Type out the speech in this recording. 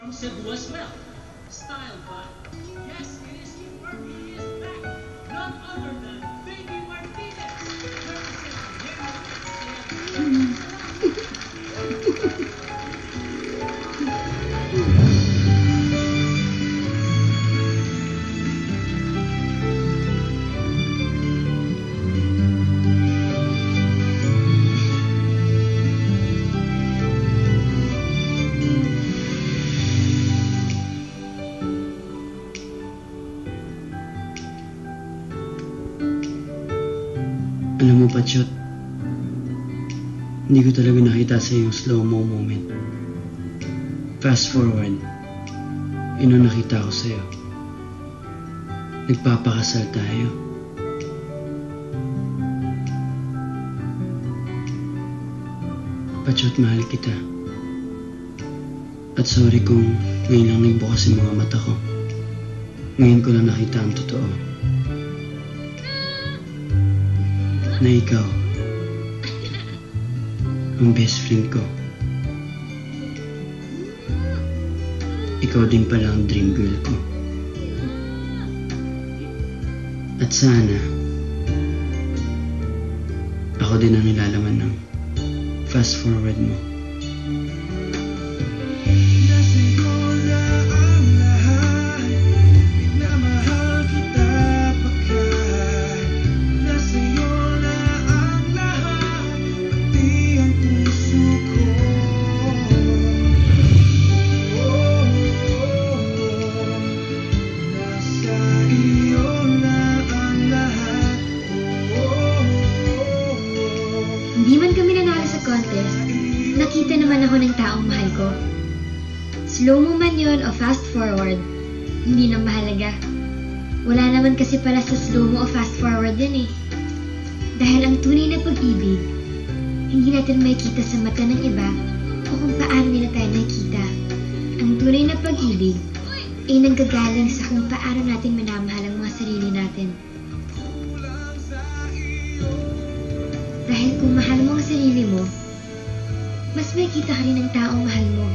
From Cebu as well. Style by, yes, it is him, he is back. None other than Baby Martinez. Alam mo, Patsyot, hindi ko talaga nakita sa yung slow-mo moment. Fast forward, yun ang nakita ko sa'yo. Nagpapakasal tayo. Patsyot, mahal kita. At sorry kung ngayon lang nagbukas yung mga mata ko. Ngayon ko lang nakita ang totoo. Na ikaw ang best friend ko. Ikaw din pala ang dream girl ko. At sana ako din ang nilalaman ng fast forward mo. Hindi man kami nanalo sa contest, nakita naman ako ng taong mahal ko. Slow-mo man yun o fast forward, hindi na mahalaga. Wala naman kasi pala sa slow-mo o fast forward yan eh. Dahil ang tunay na pag-ibig, hindi natin makikita sa mata ng iba o kung paano nila tayo nakikita. Ang tunay na pag-ibig ay nanggagaling sa kung paano natin minamahal ang mga sarili natin. Dahil kung mahal mo ang sarili mo, mas makikita ka rin ng taong mahal mo.